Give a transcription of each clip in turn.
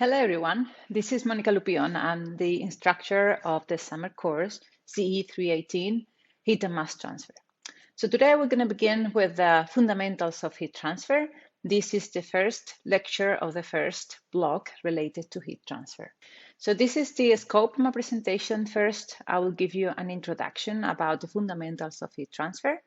Hello everyone, this is Monica Lupion. I'm the instructor of the summer course CE 318 Heat and Mass Transfer. So today we're going to begin with the fundamentals of heat transfer. This is the first lecture of the first block related to heat transfer. So this is the scope of my presentation. First, I will give you an introduction about the fundamentals of heat transfer.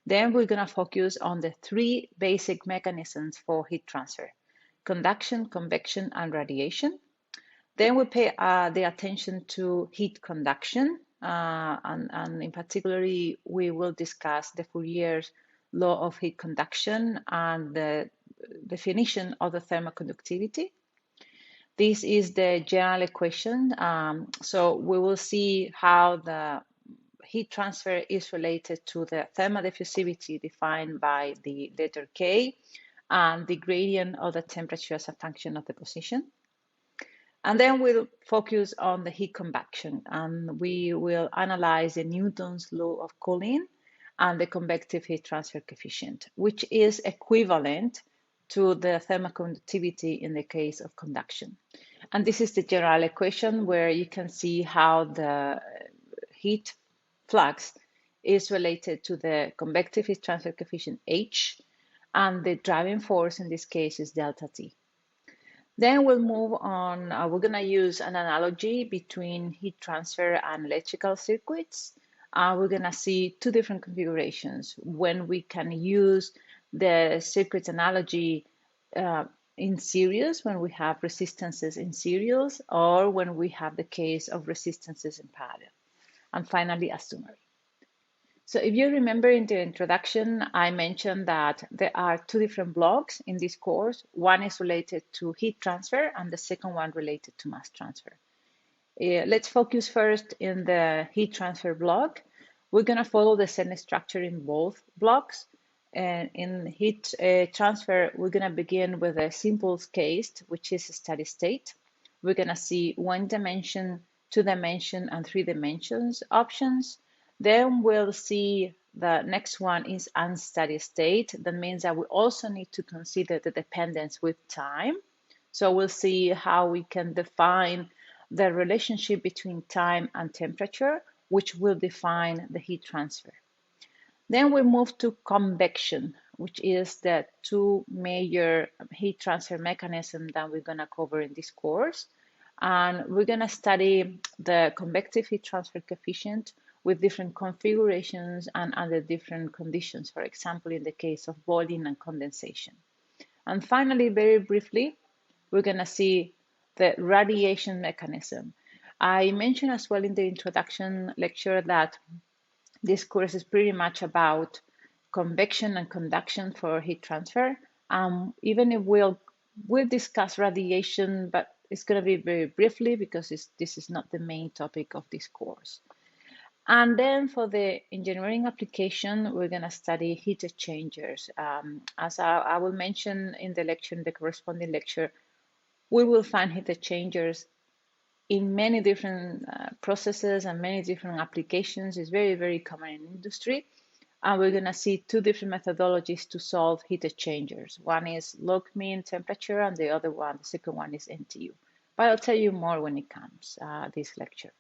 Then we're going to focus on the three basic mechanisms for heat transfer: conduction, convection, and radiation. Then we pay the attention to heat conduction, and in particularly, we will discuss the Fourier's law of heat conduction and the definition of the thermoconductivity. This is the general equation. So we will see how the heat transfer is related to the thermodiffusivity defined by the letter K and the gradient of the temperature as a function of the position. And then we'll focus on the heat convection, and we will analyze the Newton's law of cooling and the convective heat transfer coefficient, which is equivalent to the thermoconductivity in the case of conduction. And this is the general equation where you can see how the heat flux is related to the convective heat transfer coefficient H, and the driving force in this case is delta T. Then we'll move on. We're going to use an analogy between heat transfer and electrical circuits. We're going to see two different configurations when we can use the circuit analogy in series, when we have resistances in series, or when we have the case of resistances in parallel. And finally, a summary. So if you remember in the introduction, I mentioned that there are two different blocks in this course. One is related to heat transfer and the second one related to mass transfer. Let's focus first in the heat transfer block. We're going to follow the same structure in both blocks. And in heat transfer, we're going to begin with a simple case, which is a steady state. We're going to see one dimension, two dimension, and three dimensions options. Then we'll see the next one is unsteady state. That means that we also need to consider the dependence with time. So we'll see how we can define the relationship between time and temperature, which will define the heat transfer. Then we move to convection, which is the two major heat transfer mechanisms that we're going to cover in this course. And we're going to study the convective heat transfer coefficient with different configurations and under different conditions, for example, in the case of boiling and condensation. And finally, very briefly, we're going to see the radiation mechanism. I mentioned as well in the introduction lecture that this course is pretty much about convection and conduction for heat transfer. Even if we'll discuss radiation, but it's going to be very briefly because this is not the main topic of this course. And then for the engineering application, we're going to study heat exchangers. As I will mention in the lecture, in the corresponding lecture, we will find heat exchangers in many different processes and many different applications. It's very, very common in industry. And we're going to see two different methodologies to solve heat exchangers. One is log mean temperature, and the second one is NTU. But I'll tell you more when it comes, this lecture.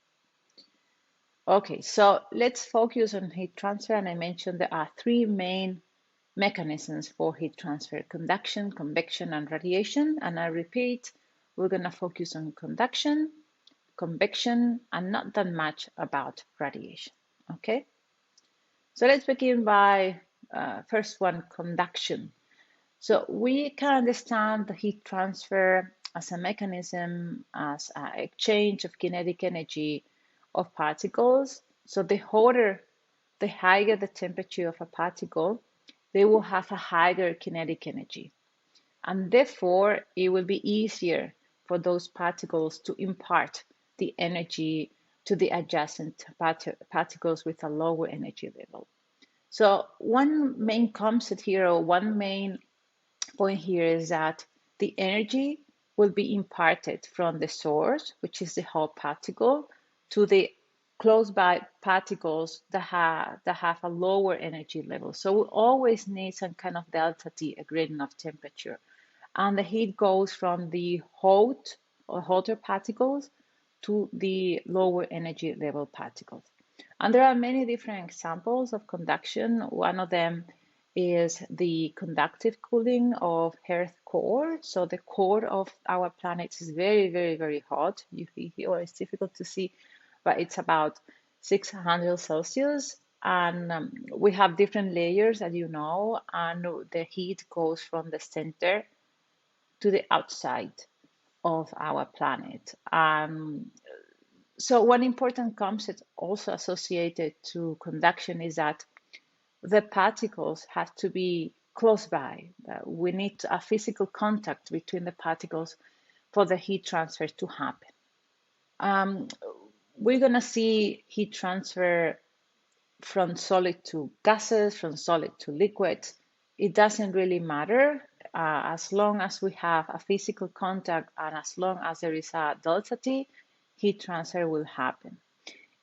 Okay, so let's focus on heat transfer. And I mentioned there are three main mechanisms for heat transfer: conduction, convection, and radiation. And I repeat, we're going to focus on conduction, convection, and not that much about radiation. Okay, so let's begin by first one, conduction. So we can understand the heat transfer as a mechanism, as an exchange of kinetic energy of particles. So the higher the temperature of a particle, they will have a higher kinetic energy. And therefore, it will be easier for those particles to impart the energy to the adjacent particles with a lower energy level. So one main concept here, or one main point here, is that the energy will be imparted from the source, which is the whole particle, to the close by particles that have a lower energy level. So we always need some kind of delta T, a gradient of temperature. And the heat goes from the hot or hotter particles to the lower energy level particles. And there are many different examples of conduction. One of them is the conductive cooling of Earth core. So the core of our planet is very, very, very hot. Here it's difficult to see, but it's about 600 Celsius. And we have different layers, as you know, and the heat goes from the center to the outside of our planet. So one important concept also associated to conduction is that the particles have to be close by. We need a physical contact between the particles for the heat transfer to happen. We're going to see heat transfer from solid to gases, from solid to liquid. It doesn't really matter as long as we have a physical contact and as long as there is a delta T, heat transfer will happen.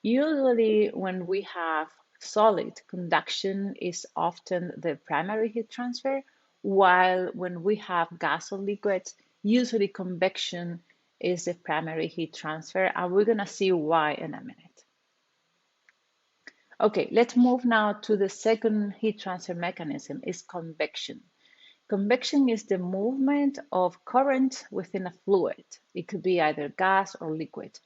Usually, when we have solid, conduction is often the primary heat transfer, while when we have gas or liquids, usually convection is the primary heat transfer, and we're going to see why in a minute. Okay, let's move now to the second heat transfer mechanism, is convection. Convection is the movement of current within a fluid. It could be either gas or liquid.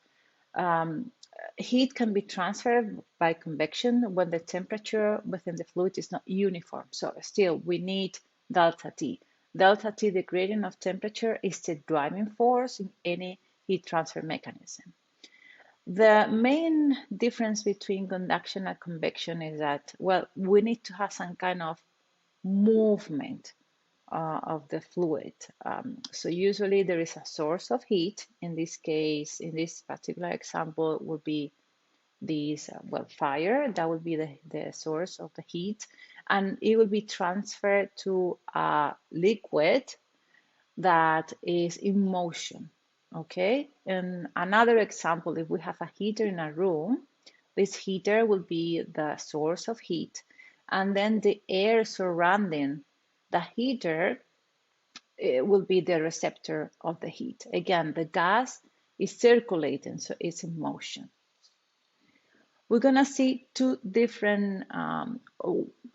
Heat can be transferred by convection when the temperature within the fluid is not uniform. So still, we need delta T. Delta T, the gradient of temperature, is the driving force in any heat transfer mechanism. The main difference between conduction and convection is that, well, we need to have some kind of movement of the fluid. So usually there is a source of heat. In this case, in this particular example, would be this fire. That would be the source of the heat, and it will be transferred to a liquid that is in motion. Okay, and another example, if we have a heater in a room, this heater will be the source of heat, and then the air surrounding the heater, it will be the receptor of the heat. Again, the gas is circulating, so it's in motion. We're going to see two different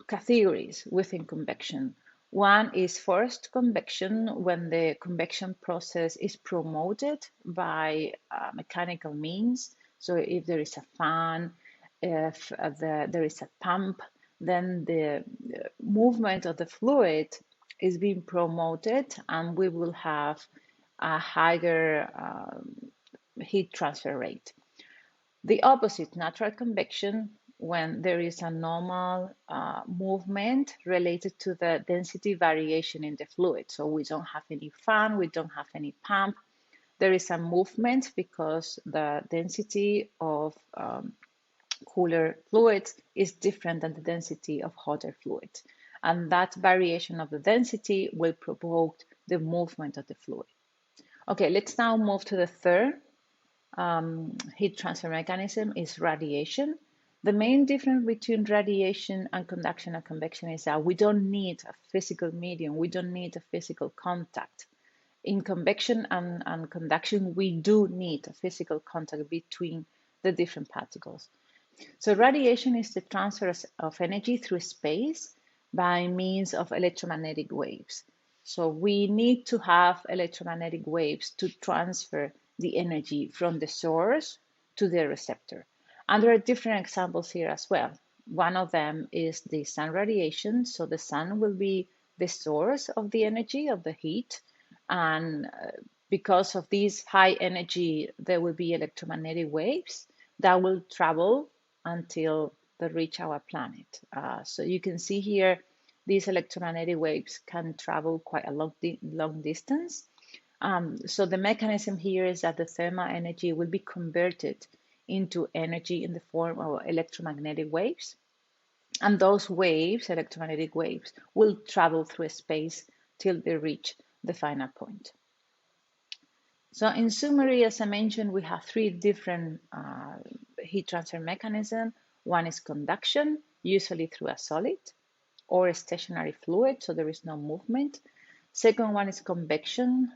categories within convection. One is forced convection, when the convection process is promoted by mechanical means. So if there is a fan, if there is a pump, then the movement of the fluid is being promoted, and we will have a higher heat transfer rate. The opposite, natural convection, when there is a normal movement related to the density variation in the fluid. So we don't have any fan, we don't have any pump. There is a movement because the density of cooler fluids is different than the density of hotter fluids. And that variation of the density will provoke the movement of the fluid. Okay, let's now move to the third heat transfer mechanism, is radiation. The main difference between radiation and conduction and convection is that we don't need a physical medium, we don't need a physical contact. In convection and conduction, we do need a physical contact between the different particles. So radiation is the transfer of energy through space by means of electromagnetic waves. So we need to have electromagnetic waves to transfer the energy from the source to the receptor. And there are different examples here as well. One of them is the sun radiation. So the sun will be the source of the energy, of the heat. And because of this high energy, there will be electromagnetic waves that will travel until they reach our planet. So you can see here, these electromagnetic waves can travel quite a long distance. So the mechanism here is that the thermal energy will be converted into energy in the form of electromagnetic waves. And those waves, electromagnetic waves, will travel through space till they reach the final point. So in summary, as I mentioned, we have three different heat transfer mechanisms. One is conduction, usually through a solid or a stationary fluid, so there is no movement. Second one is convection,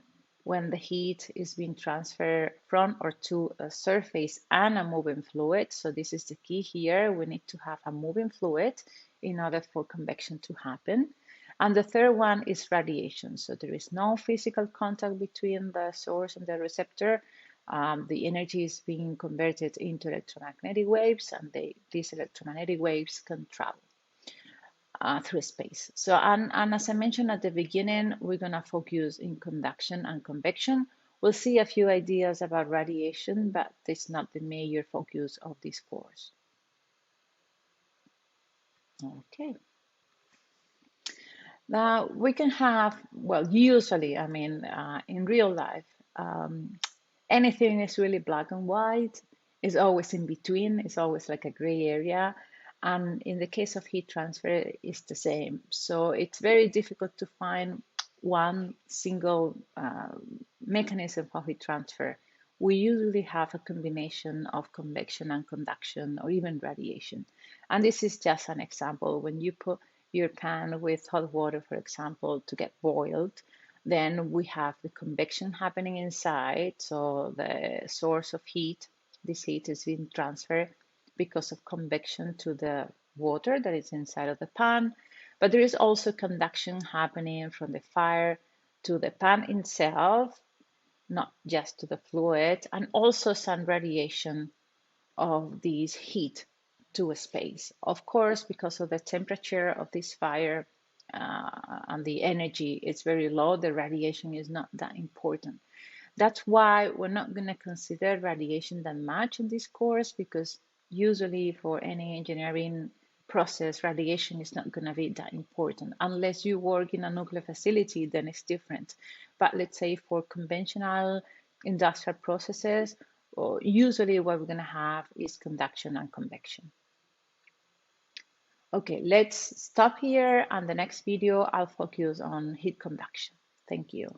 when the heat is being transferred from or to a surface and a moving fluid. So this is the key here. We need to have a moving fluid in order for convection to happen. And the third one is radiation. So there is no physical contact between the source and the receptor. The energy is being converted into electromagnetic waves, and these electromagnetic waves can travel through space. So, and as I mentioned at the beginning, we're going to focus in conduction and convection. We'll see a few ideas about radiation, but it's not the major focus of this course. Okay. Now we can have, well, usually, I mean, in real life, anything is really black and white. It's always in between. It's always like a gray area. And in the case of heat transfer, it's the same. So it's very difficult to find one single mechanism for heat transfer. We usually have a combination of convection and conduction or even radiation. And this is just an example. When you put your pan with hot water, for example, to get boiled, then we have the convection happening inside. So the source of heat, this heat is being transferred because of convection to the water that is inside of the pan. But there is also conduction happening from the fire to the pan itself, not just to the fluid, and also some radiation of this heat to a space. Of course, because of the temperature of this fire and the energy is very low, the radiation is not that important. That's why we're not going to consider radiation that much in this course, because usually for any engineering process, radiation is not going to be that important. Unless you work in a nuclear facility, then it's different. But let's say for conventional industrial processes, usually what we're going to have is conduction and convection. Okay, let's stop here, and the next video I'll focus on heat conduction. Thank you.